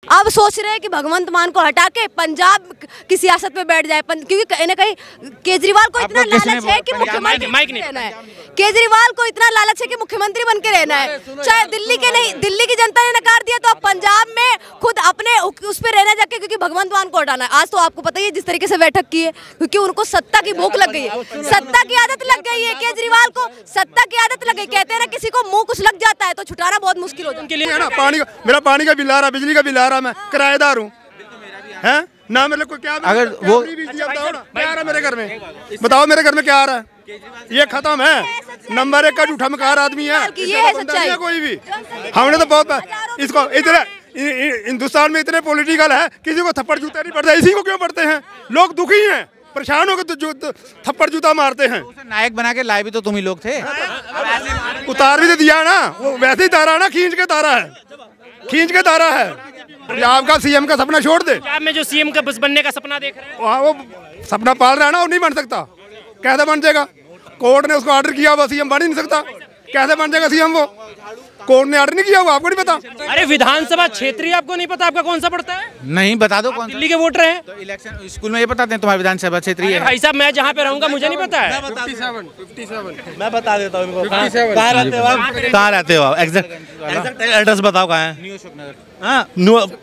अब सोच रहे हैं कि भगवंत मान को हटा के पंजाब की सियासत में बैठ जाए, क्योंकि कहीं ना कहीं केजरीवाल को इतना लालच है कि मुख्यमंत्री रहना है। केजरीवाल को इतना लालच है कि मुख्यमंत्री बन के रहना है, चाहे दिल्ली के नहीं, दिल्ली की जनता ने नकार दिया तो अब पंजाब में खुद अपने उस पर रहना जाके, क्योंकि भगवंत मान को हटाना है। आज तो आपको पता ही है जिस तरीके से बैठक की है, क्योंकि उनको सत्ता की भूख लग गई है, सत्ता की आदत लग गई है। केजरीवाल को सत्ता की आदत लग गई। कहते हैं ना, किसी को मुंह कुछ लग जाता है तो छुटाना बहुत मुश्किल हो जाता है। मेरा पानी का बिल आ रहा, बिजली का बिल आ रहा, मैं किराएदार हूँ हैं ना, मेरे को क्या अगर वो क्या आ रहा मेरे घर में, बताओ मेरे घर में क्या आ रहा है? ये खत्म है। नंबर 1 का झूठा मकार आदमी है, ये है सच्चाई। कोई भी हमने तो बहुत इसको इतने हिंदुस्तान में इतने पॉलिटिकल है, किसी को थप्पड़ जूता नहीं पड़ता। इसी को क्यों पड़ते हैं? लोग दुखी हैं, परेशान होकर तो थप्पड़ जूता मारते हैं। नायक बना के लाए भी तो तुम ही लोग थे। उतार भी तो दिया ना, वो वैसे ही तारा ना, खींच के तारा है, खींच के तारा है। पंजाब का सीएम का सपना छोड़ दे। पंजाब में जो सीएम का बस बनने का सपना देख रहे हैं, वहाँ वो सपना पाल रहा है ना, वो नहीं बन सकता। कैसे बन जाएगा? कोर्ट ने उसको ऑर्डर किया, वो सीएम बन ही नहीं सकता। कैसे बन जाएगा सीएम? वो कोर्ट ने ऑर्डर नहीं किया, वो आपको नहीं पता। अरे विधानसभा क्षेत्रीय आपको नहीं पता आपका कौन सा पड़ता है? नहीं, बता दो कौन। दिल्ली के वोटर हैं तो इलेक्शन स्कूल में ये बताते हैं तुम्हारा विधानसभा क्षेत्रीय है। भाई साहब, मैं जहाँ पे रहूंगा मुझे नहीं पता है। 57 मैं बता देता हूँ इनको। कहाँ रहते हो आप? कहाँ रहते हो आप? एग्जैक्ट एड्रेस बताओ कहाँ है? न्यू अशोकनगर। हाँ,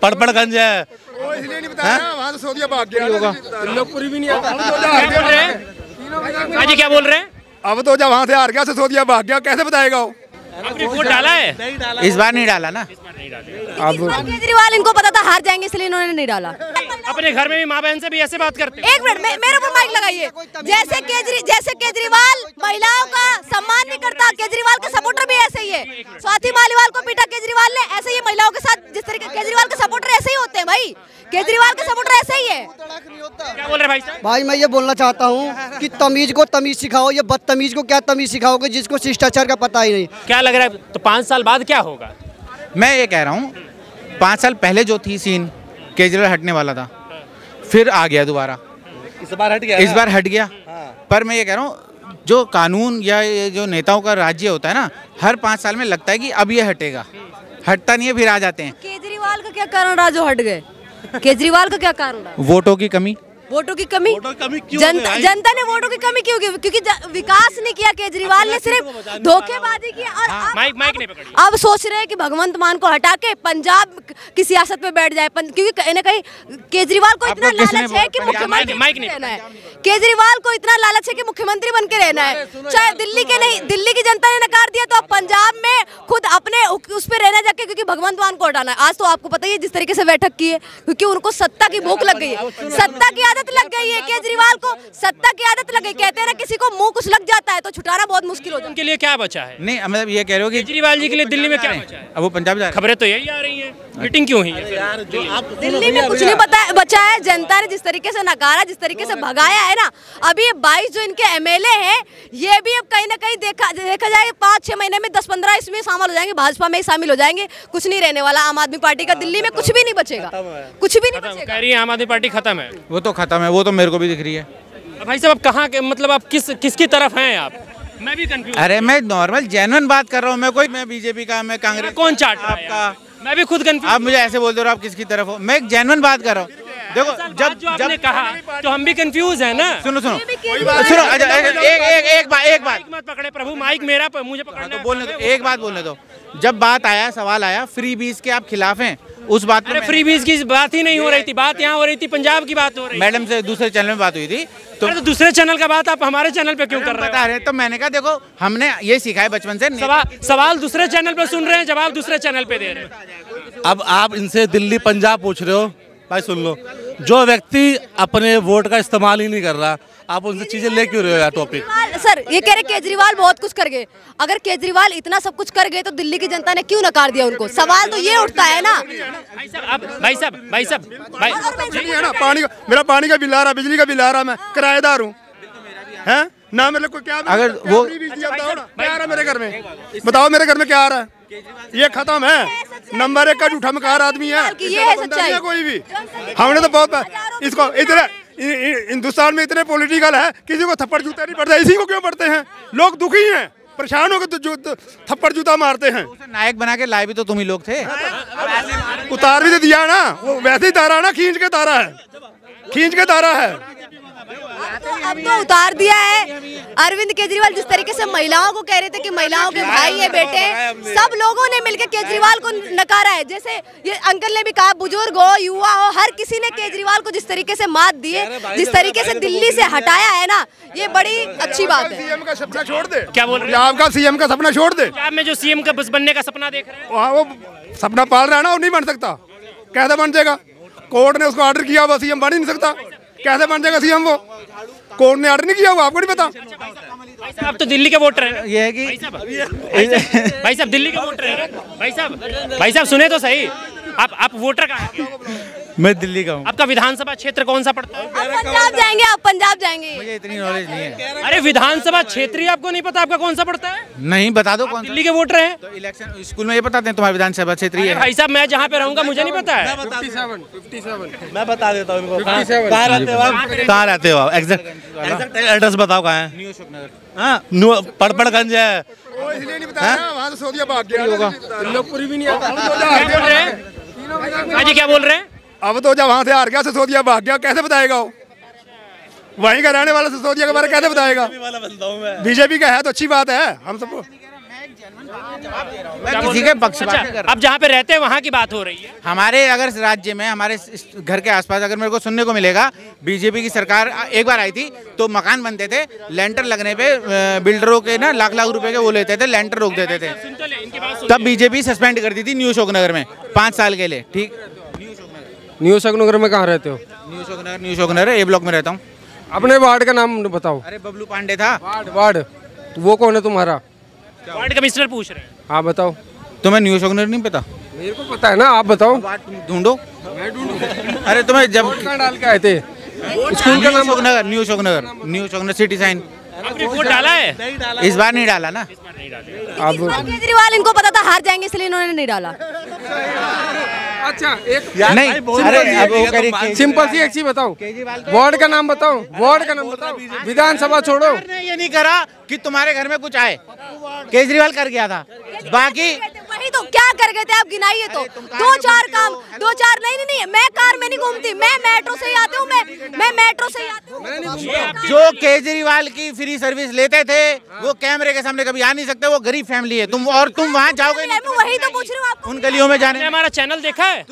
पड़पड़गंज है। इसलिए नहीं बताया, वहाँ से सऊदीया भाग गया होगा। लोकपुरी भी नहीं आता। क्या बोल रहे हैं? हाँ जी, क्या बोल रहे हैं? अब तो जब वहाँ से हार गया, सऊदीया भाग गया, कैसे बताएगा वो? आपने वोट डाला है? इस बार नहीं डाला ना। अब केजरीवाल इनको पता था हार जाएंगे, इसलिए इन्होंने नहीं डाला। अपने घर में भी माँ बहन से भी ऐसे बात करते हैं? एक मिनट, मेरे ऊपर माइक लगाइए। जैसे केजरीवाल महिलाओं का सम्मान नहीं करता, केजरीवाल के सपोर्टर भी ऐसे ही है। स्वाति मालीवाल को पीटा केजरीवाल ने, ऐसे ही महिलाओं के साथ जिस तरीके केजरीवाल के सपोर्टर ऐसे ही होते हैं भाई। केजरीवाल के सपोर्टर ऐसे ही है। क्या बोल रहे भाई साहब? भाई मैं ये बोलना चाहता हूँ कि तमीज को तमीज सिखाओ, ये बदतमीज को क्या तमीज सिखाओगे जिसको शिष्टाचार का पता ही नहीं। क्या लग रहा है, तो 5 साल बाद क्या होगा? मैं ये कह रहा हूँ 5 साल पहले जो थी सीन, केजरीवाल हटने वाला था, फिर आ गया दोबारा। इस बार हट गया। इस बार हट गया। पर मैं ये कह रहा हूँ जो कानून या ये जो नेताओं का राज्य होता है ना, हर 5 साल में लगता है कि अब ये हटेगा, हटता नहीं है, फिर आ जाते हैं। केजरीवाल का क्या कारण रहा जो हट गए? केजरीवाल का क्या कारण रहा? वोटों की कमी। वोटों की कमी? क्यों? जनता ने वोटों की कमी क्यों की? क्योंकि विकास नहीं किया केजरीवाल ने, सिर्फ धोखेबाजी की। और माइक नहीं पकड़ी। अब सोच रहे हैं कि भगवंत मान को हटा के पंजाब की सियासत में बैठ जाए, क्योंकि कहीं ना कहीं केजरीवाल को इतना लालच है कि मुख्यमंत्री रहना है। केजरीवाल को इतना लालच है कि मुख्यमंत्री बन के रहना है, चाहे दिल्ली के नहीं, दिल्ली की जनता ने नकार दिया तो अब पंजाब में खुद अपने उस पर रहना जाके, क्योंकि भगवंत मान को हटाना है। आज तो आपको पता ही है जिस तरीके से बैठक की है, क्योंकि उनको सत्ता की भूख लग गई है, सत्ता की आदत लग गई है। केजरीवाल को सत्ता की आदत लग गई। कहते हैं ना, किसी को मुंह कुछ लग जाता है तो छुटाना बहुत मुश्किल हो जाता है। उनके लिए क्या बचा है? नहीं, मतलब ये कह रहे हो कि केजरीवाल जी के लिए दिल्ली में क्या बचा है? अब वो पंजाब जा रहे हैं। खबरें तो यही आ रही हैं। मीटिंग क्यों हुई है? दिल्ली में कुछ नहीं बचा है। जनता ने जिस तरीके से नकारा, जिस तरीके से भगाया है ना, अभी ये 22 जो इनके एमएलए हैं, ये भी अब कहीं ना कहीं देखा जाए 5-6 महीने में 10-15 इसमें शामिल हो जाएंगे, भाजपा में ही शामिल हो जाएंगे। कुछ नहीं रहने वाला आम आदमी पार्टी का, दिल्ली में कुछ भी नहीं बचेगा, कुछ भी नहीं बचेगा। कह रही है आम आदमी पार्टी खत्म है। वो तो खत्म है, वो तो मेरे को भी दिख रही है। भाई साहब, आप कहाँ के, मतलब आप किसकी तरफ हैं आप? मैं भी कंफ्यूज। अरे मैं नॉर्मल जेन्युइन बात कर रहा हूँ। मैं बीजेपी का, मैं कांग्रेस। कौन चाट रहा है आपका? मैं भी खुद कंफ्यूज। आप मुझे ऐसे बोल दो आप किसकी तरफ हो? मैं एक जेन्युइन बात कर रहा हूँ। देखो, जब आपने कहा तो हम भी कंफ्यूज हैं ना। सुनो एक बात मत पकड़े प्रभु, माइक मेरा, मुझे पकड़ना तो बोलने दो, एक बात बोलने दो। जब बात आया, सवाल आया फ्री बीज के आप खिलाफ हैं, उस बात पर फ्री बीज की बात ही नहीं हो रही थी। बात यहाँ हो रही थी, पंजाब की बात हो रही। मैडम से दूसरे चैनल में बात हुई थी, तो दूसरे चैनल का बात आप हमारे चैनल पे क्यों कर रहे बता रहे? तो मैंने कहा देखो, हमने ये सीखा है बचपन से। सवाल दूसरे चैनल पे सुन रहे हैं, जवाब दूसरे चैनल पे दे रहे हैं। अब आप इनसे दिल्ली पंजाब पूछ रहे हो। भाई सुन लो, जो व्यक्ति अपने वोट का इस्तेमाल ही नहीं कर रहा, आप उनसे चीजें ले क्यों रहे हो यार? टॉपिक सर ये कह रहे केजरीवाल बहुत कुछ कर गए। अगर केजरीवाल इतना सब कुछ कर गए तो दिल्ली की जनता ने क्यों नकार दिया उनको? सवाल तो ये उठता है ना। भाई साहब, मेरा पानी का बिल आ रहा, बिजली का बिल आ रहा, मैं किराएदार हूँ हैं ना, मेरे को क्या अगर वो क्या आ रहा मेरे घर में, बताओ मेरे घर में क्या आ रहा है? ये खत्म है। नंबर 1 का झूठा मकार आदमी है, ये है सच्चाई। कोई भी हमने तो बहुत इसको इतने हिंदुस्तान में इतने पॉलिटिकल है, किसी को थप्पड़ जूता नहीं पड़ता। इसी को क्यों पड़ते हैं? लोग दुखी हैं, परेशान होकर तो जो थप्पड़ जूता मारते हैं। उसे नायक बना के लाए भी तो तुम ही लोग थे। उतार भी तो दिया ना, वो वैसे ही तारा ना, खींच के तारा है, खींच के तारा है। अब तो उतार दिया है। अरविंद केजरीवाल जिस तरीके से महिलाओं को कह रहे थे कि महिलाओं के भाई है बेटे, सब लोगों ने मिलकर केजरीवाल को नकारा है। जैसे ये अंकल ने भी कहा, बुजुर्ग हो युवा हो, हर किसी ने केजरीवाल को जिस तरीके से मात दी है, जिस तरीके से दिल्ली से हटाया है ना, ये बड़ी अच्छी बात है। सीएम का सपना छोड़ दे। क्या बोल रहे हैं? पंजाब का सीएम का सपना छोड़ दे। पंजाब में जो सीएम का बनने का सपना देख रहे हैं, वहाँ वो सपना पाल रहा है ना, वो नहीं बन सकता। कैसे बन जाएगा? कोर्ट ने उसको ऑर्डर किया, वो सीएम बन ही नहीं सकता। कैसे बन जाएगा सीएम? वो कोर्ट ने ऑर्डर नहीं किया, वो आपको नहीं पता। भाई साहब तो दिल्ली के वोटर हैं। ये है कि भाई साहब दिल्ली के वोटर हैं। भाई साहब सुने तो सही, आप वोटर का हैं? मैं दिल्ली का हूँ। आपका विधानसभा क्षेत्र कौन सा पड़ता है? आप पंजाब जाएंगे, आप पंजाब जाएंगे। मुझे इतनी नॉलेज नहीं है। अरे विधानसभा क्षेत्र ही आपको नहीं पता आपका कौन सा पड़ता है? नहीं, बता दो कौन सा। दिल्ली के वोटर हैं तो इलेक्शन स्कूल में ये बताते हैं तुम्हारा विधानसभा क्षेत्र ही है। भाई साहब मैं जहाँ पे रहूंगा मुझे नहीं पता है। 57 मैं बता देता हूँ इनको। कहाँ रहते हो आप? कहाँ रहते हो आप? एग्जैक्ट एड्रेस बताओ कहाँ है? न्यू अशोकनगर। हाँ, पड़पड़गंज है। वो इसलिए नहीं बताया ना, वहाँ से सऊदीया भाग गया होगा। लोकपुरी भी नहीं आता। क्या बोल रहे हैं? हाँ जी क्या बोल रहे हैं? अब तो जब वहाँ से हार गया, सिसोदिया भाग गया, कैसे बताएगा वो? वहीं का रहने वाला सिसोदिया के बारे में कैसे बताएगा? बीजेपी का है तो अच्छी बात है, हम सबको। मैं किसी के पक्ष बात नहीं कर रहा। अब जहाँ पे रहते हैं वहाँ की बात हो रही है। हमारे अगर राज्य में, हमारे घर के आसपास अगर मेरे को सुनने को मिलेगा, बीजेपी की सरकार एक बार आई थी तो मकान बनते थे, लेंटर लगने पे बिल्डरों के ना लाख लाख रुपए के वो लेते थे, लेंटर रोक देते थे। तब बीजेपी सस्पेंड कर दी थी न्यू अशोकनगर में 5 साल के लिए। ठीक, न्यू अशोकनगर में कहाँ रहते हो? न्यू अशोकनगर ए ब्लॉक में रहता हूँ। अपने वार्ड का नाम बताओ। अरे बबलू पांडे था। वार्ड वो कौन है तुम्हारा? वार्ड कमिश्नर पूछ रहे हैं। हाँ बताओ। तुम्हें न्यू अशोकनगर नहीं पता? मेरे को पता है ना, आप बताओ। ढूंढो। अरे तुम्हें जब कहाँ डाल के आए थे? स्कूल का नाम न्यू अशोकनगर सिटी साइन। आपने वोट डाला है? इस बार नहीं डाला ना। अब केजरीवाल इनको पता था हार जाएंगे, इसलिए इन्होंने नहीं डाला। अच्छा एक नहीं, अरे अब वो करिए सिंपल सी एक चीज बताओ, वार्ड का नाम बताओ, वार्ड का नाम बताओ, विधानसभा छोड़ो। ये नहीं करा कि तुम्हारे घर में कुछ आए, केजरीवाल कर गया था। बाकी वही तो क्या कर गए थे आप, गिनाइए तो। 2-4 काम, 2-4 नहीं, मैं कार में नहीं घूमती, मैं मेट्रो से ही आती हूँ, मैं मेट्रो से ही आती हूँ। जो केजरीवाल की फ्री सर्विस लेते थे वो कैमरे के सामने कभी आ नहीं सकते, वो गरीब फैमिली है। तुम वहाँ जाओगे नहीं। वही तो पूछ रही हूँ आपको। उन गलियों में जाने। हमारा चैनल देखा है?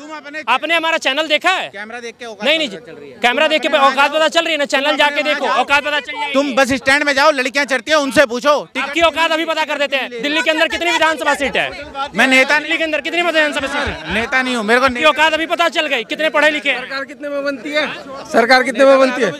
आपने हमारा चैनल देखा है? कैमरा देख के नहीं कैमरा देख के औकात पता चल रही है ना, चैनल जाके देखो औकात पता चल जाएगी। तुम बस स्टैंड में जाओ, लड़कियां चढ़ती है, उनसे पूछो। आपकी औकात अभी पता कर देते हैं। दिल्ली के अंदर कितनी विधानसभा सीट है? मैं नेता दिल्ली के अंदर कितनी विधानसभा सीट है? नेता नहीं हूँ, मेरे को आपकी औकात अभी पता चल गई, कितने पढ़े लिखे हैं। सरकार कितने में बनती है? सरकार कितने में बनती है?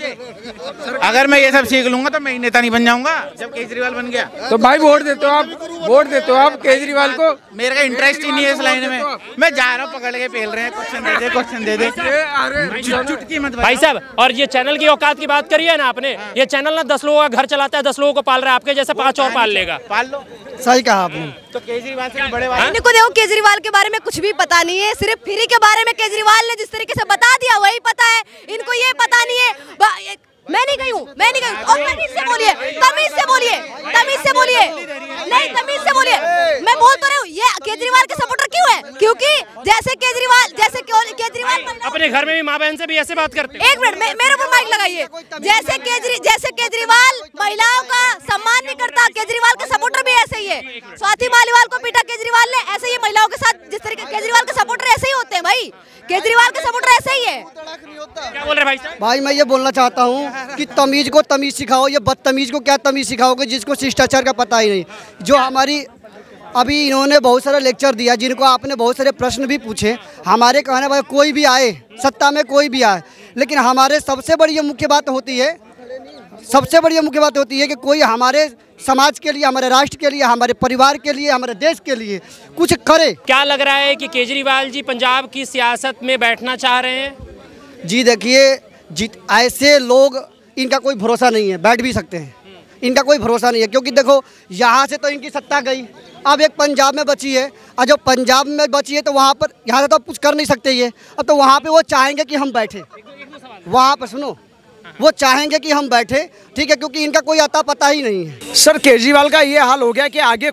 अगर मैं ये सब सीख लूंगा तो मैं नेता नहीं बन जाऊंगा जब केजरीवाल बन गया। तो भाई वोट देते हो आप, वोट देते हो आप केजरीवाल को? मेरे का इंटरेस्ट ही नहीं है इस लाइन में। मैं जा रहा हूँ, पकड़ के पेल रहे हैं, क्वेश्चन दे दे। चुटकी मत भाई साहब। और ये चैनल की औकात की बात करी है ना आपने, ये चैनल ना 10 लोगों का घर चलाता है, 10 लोगों को पाल रहा है, आपके जैसे 5 और पाल लेगा। पाल लो। सही कहा आपने। तो केजरीवाल से बड़े वाले इनको देखो, केजरीवाल के बारे में कुछ भी पता नहीं है, सिर्फ फ्री के बारे में केजरीवाल ने जिस तरीके से बता दिया वही पता है, इनको ये पता नहीं है। मैं नहीं गई हूँ। और तमीज से बोलिए, तमीज से बोलिए, तमीज से बोलिए, नहीं तमीज से बोलिए। मैं बोल तो रही हूँ, ये केजरीवाल के सपोर्टर क्यों है? क्योंकि जैसे केजरीवाल अपने घर में भी माँ बहन से भी ऐसे बात करते हैं। एक मिनट, मेरे ऊपर माइक लगाइए। जैसे केजरीवाल महिलाओं का सम्मान नहीं करता, केजरीवाल के सपोर्टर भी ऐसे ही है। स्वाति मालीवाल को पीटा केजरीवाल ने, ऐसे ही महिलाओं के साथ जिस तरीके केजरीवाल के सपोर्टर ऐसे ही होते हैं भाई। केजरीवाल के सपोर्टर ऐसे ही है। क्या बोल रहे भाई साहब? भाई मैं ये बोलना चाहता हूँ कि तमीज को तमीज सिखाओ, ये बदतमीज को क्या तमीज सिखाओगे जिसको शिष्टाचार का पता ही नहीं। जो हमारी अभी इन्होंने बहुत सारा लेक्चर दिया, जिनको आपने बहुत सारे प्रश्न भी पूछे। हमारे कहने वाले कोई भी आए, सत्ता में कोई भी आए, लेकिन हमारे सबसे बड़ी मुख्य बात होती है, सबसे बड़ी मुख्य बात होती है कि कोई हमारे समाज के लिए, हमारे राष्ट्र के लिए, हमारे परिवार के लिए, हमारे देश के लिए कुछ करे। क्या लग रहा है कि केजरीवाल जी पंजाब की सियासत में बैठना चाह रहे हैं? जी देखिए, ऐसे लोग, इनका कोई भरोसा नहीं है, बैठ भी सकते हैं, इनका कोई भरोसा नहीं है। क्योंकि देखो, यहाँ से तो इनकी सत्ता गई, अब एक पंजाब में बची है, और जो पंजाब में बची है तो वहाँ पर, यहाँ से तो कुछ कर नहीं सकते ये, अब तो वहाँ पे वो चाहेंगे कि हम बैठे। वहाँ पर सुनो, वो चाहेंगे कि हम बैठे, ठीक है, क्योंकि इनका कोई आता पता ही नहीं है। सर केजरीवाल का ये हाल हो गया कि आगे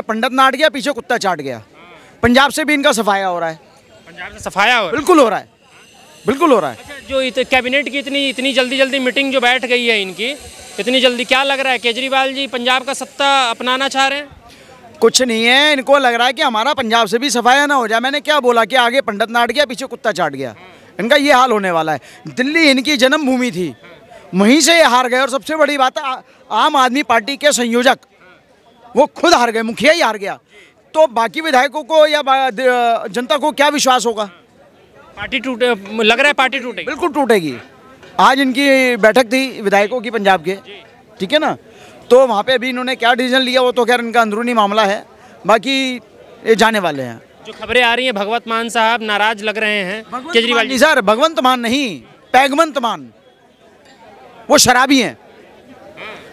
पंडित नाट गया, पीछे कुत्ता चाट गया। पंजाब से भी इनका सफाया हो रहा है। पंजाब से सफाया हो रहा है? बिल्कुल हो रहा है, बिल्कुल हो रहा है। अच्छा, जो कैबिनेट की इतनी जल्दी मीटिंग जो बैठ गई है इनकी, इतनी जल्दी, क्या लग रहा है केजरीवाल जी पंजाब का सत्ता अपनाना चाह रहे हैं? कुछ नहीं है, इनको लग रहा है कि हमारा पंजाब से भी सफाया ना हो जाए। मैंने क्या बोला कि आगे पंडित नाट गया, पीछे कुत्ता चाट गया। इनका ये हाल होने वाला है। दिल्ली इनकी जन्मभूमि थी, वहीं से ये हार गए। और सबसे बड़ी बात है, आम आदमी पार्टी के संयोजक वो खुद हार गए, मुखिया ही हार गया। तो बाकी विधायकों को या जनता को क्या विश्वास होगा? पार्टी टूटे, लग रहा है पार्टी टूटेगी। बिल्कुल टूटेगी। आज इनकी बैठक थी विधायकों की पंजाब के, ठीक है ना, तो वहाँ पे अभी इन्होंने क्या डिसीजन लिया वो तो खैर इनका अंदरूनी मामला है, बाकी ये जाने वाले हैं। जो खबरें आ रही हैं भगवंत मान साहब नाराज लग रहे हैं केजरीवाल जी। सर भगवंत मान नहीं, पैगवंत मान, वो शराबी हैं।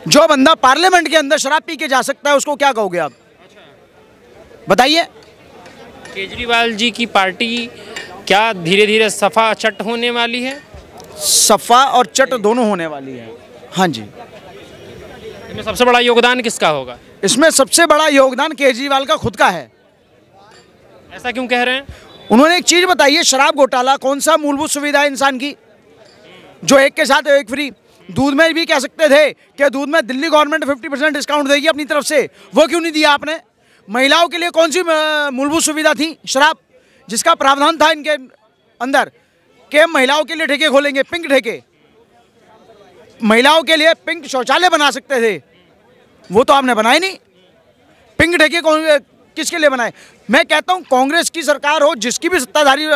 जो बंदा पार्लियामेंट के अंदर शराब पी के जा सकता है उसको क्या कहोगे आप, बताइए? केजरीवाल जी की पार्टी क्या धीरे धीरे सफा चट होने वाली है? सफा और चट दोनों होने वाली है। हाँ जी। इसमें सबसे बड़ा योगदान किसका होगा? इसमें सबसे बड़ा योगदान केजरीवाल का खुद का है। ऐसा क्यों कह रहे हैं? उन्होंने एक चीज बताई है, शराब घोटाला कौन सा मूलभूत सुविधा है इंसान की, जो एक के साथ एक फ्री। दूध में भी कह सकते थे कि दूध में दिल्ली गवर्नमेंट 50% डिस्काउंट देगी अपनी तरफ से, वो क्यों नहीं दिया आपने? महिलाओं के लिए कौन सी मूलभूत सुविधा थी? शराब, जिसका प्रावधान था इनके अंदर कि महिलाओं के लिए ठेके खोलेंगे, पिंक ठेके, महिलाओं के लिए पिंक शौचालय बना सकते थे, वो तो आपने बनाए नहीं। पिंक ठेके कौन किसके लिए बनाए? मैं कहता हूँ कांग्रेस की सरकार हो, जिसकी भी सत्ताधारी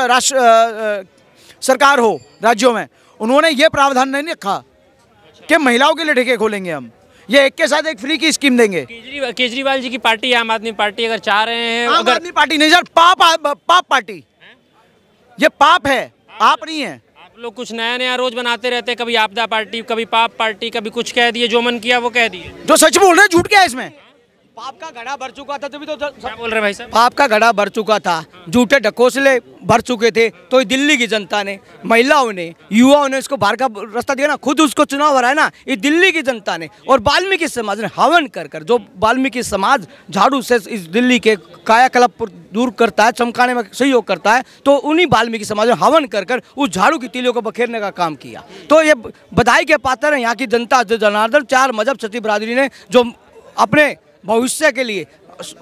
सरकार हो राज्यों में, उन्होंने ये प्रावधान नहीं रखा कि महिलाओं के लिए ठेके खोलेंगे हम, ये एक के साथ एक फ्री की स्कीम देंगे। केजरीवाल जी की पार्टी आम आदमी पार्टी अगर चाह रहे हैं, आम आदमी पार्टी नहीं सर, पाप पार्टी, ये पाप है, आप नहीं है। आप लोग कुछ नया नया रोज बनाते रहते हैं, कभी आपदा पार्टी, कभी पाप पार्टी, कभी कुछ कह दिए, जो मन किया वो कह दिए। जो सच बोल रहे हैं झूठ क्या है इसमें? पाप का घड़ा भर चुका था, तभी तो क्या बोल रहे भाई साहब? पाप का घड़ा भर चुका था, झूठे ढकोसले भर चुके थे, तो दिल्ली की जनता ने, महिलाओं ने, युवाओं ने इसको बाहर का रास्ता दिया ना। खुद उसको चुनाव हराया ना ये दिल्ली की जनता ने, और वाल्मीकि समाज ने हवन कर जो वाल्मीकि समाज झाड़ू से इस दिल्ली के कायाकल्प दूर करता है, चमकाने में सहयोग करता है, तो उन्हीं वाल्मीकि समाज ने हवन कर उस झाड़ू की तीलियों को बखेरने का काम किया। तो ये बधाई के पात्र हैं यहाँ की जनता। जनार्दन, 4 मजहब क्षत्रिय बरादरी ने जो अपने भविष्य के लिए,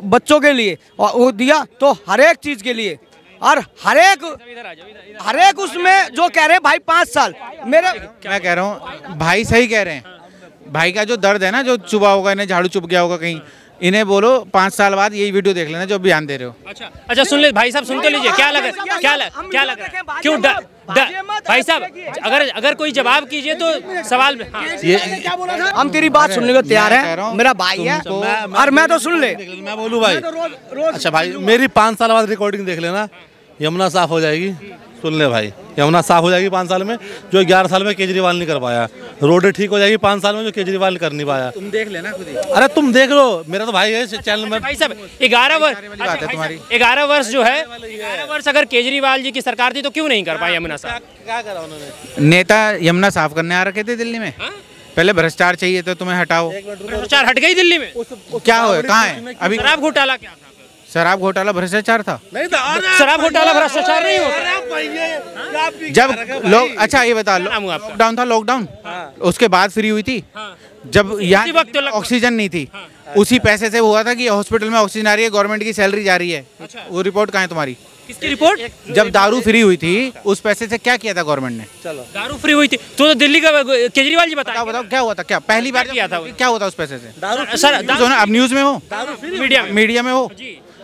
बच्चों के लिए वो दिया, तो हर एक चीज के लिए, और हर एक उसमें जो कह रहे हैं भाई 5 साल मेरे, मैं कह रहा हूँ भाई सही कह रहे हैं। भाई का जो दर्द है ना, जो चुभा होगा, इन्हें झाड़ू चुभ गया होगा कहीं, इन्हें बोलो 5 साल बाद यही वीडियो देख लेना जो बयान दे रहे हो। अच्छा सुन ले भाई साहब, सुन तो लीजिए, क्या लग रहा है, क्या लग रहा है, क्यों भाई साहब, अगर कोई जवाब कीजिए तो सवाल। हम तेरी बात सुनने को तैयार है, मेरा भाई है, और मैं तो सुन ले, मैं बोलूँ भाई। अच्छा भाई, मेरी 5 साल बाद रिकॉर्डिंग देख लेना, यमुना साफ हो जाएगी। सुन ले भाई, यमुना साफ हो जाएगी 5 साल में, जो 11 साल में केजरीवाल नहीं कर पाया। रोडें ठीक हो जाएगी 5 साल में, जो केजरीवाल कर नहीं पाया। तुम देख लेना खुद ही। अरे तुम देख लो, मेरा तो भाई है इस चैनल में। भाई साहब 11 वर्ष जो है, 11 वर्ष अगर केजरीवाल जी की सरकार थी तो क्यों नहीं कर पाई यमुना साफ? क्या करा उन्होंने? नेता यमुना साफ करने आ रखे थे दिल्ली में। पहले भ्रष्टाचार चाहिए तो तुम्हें हटाओ। भ्रष्टाचार हट गई दिल्ली में? क्या हो, कहाँ है अभी? शराब घोटाला क्या था? शराब घोटाला भ्रष्टाचार था? नहीं था। शराब घोटाला भ्रष्टाचार नहीं होता। जब लोग, अच्छा ये बता, लॉकडाउन था, लॉकडाउन उसके बाद फ्री हुई थी, जब यहाँ ऑक्सीजन नहीं थी, उसी पैसे से हुआ था कि हॉस्पिटल में ऑक्सीजन आ रही है, गवर्नमेंट की सैलरी जा रही है। वो रिपोर्ट कहाँ है तुम्हारी? किसकी रिपोर्ट? जब दारू फ्री हुई थी उस पैसे से क्या किया था गवर्नमेंट ने? चलो, दारू फ्री हुई थी तो दिल्ली का केजरीवाल जी बताओ क्या हुआ था? क्या पहली बार किया था? क्या हुआ था उस पैसे से? सर आप न्यूज में हो, मीडिया में हो,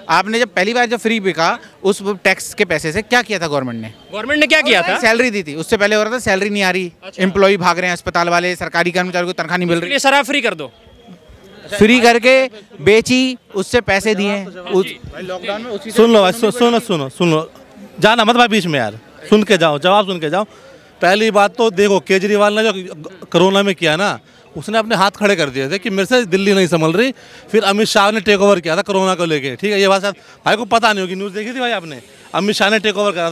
आपने जब पहली बार जब फ्री बिका उस टैक्स के पैसे से क्या किया था गवर्नमेंट ने? गवर्नमेंट ने क्या किया था? सैलरी दी थी। उससे पहले हो रहा था सैलरी नहीं आ रही, एम्प्लॉय भाग रहे हैं, अस्पताल वाले, सरकारी कर्मचारियों को तनख्वाह नहीं मिल रही, शराब फ्री कर दो। फ्री करके बेची, उससे पैसे दिए। लॉकडाउन में सुन लो भाई, सुन लो, जाना मत भाई बीच में यार, सुन के जाओ, जवाब सुन के जाओ। पहली बात तो देखो, केजरीवाल ने जो कोरोना में किया ना, उसने अपने हाथ खड़े कर दिए थे कि मेरे से दिल्ली नहीं संभल रही। फिर अमित शाह ने टेक ओवर किया था कोरोना को लेके, ठीक है, ये बात भाई को पता नहीं होगी, न्यूज़ देखी थी भाई आपने? अमित शाह ने टेक ओवर करा था।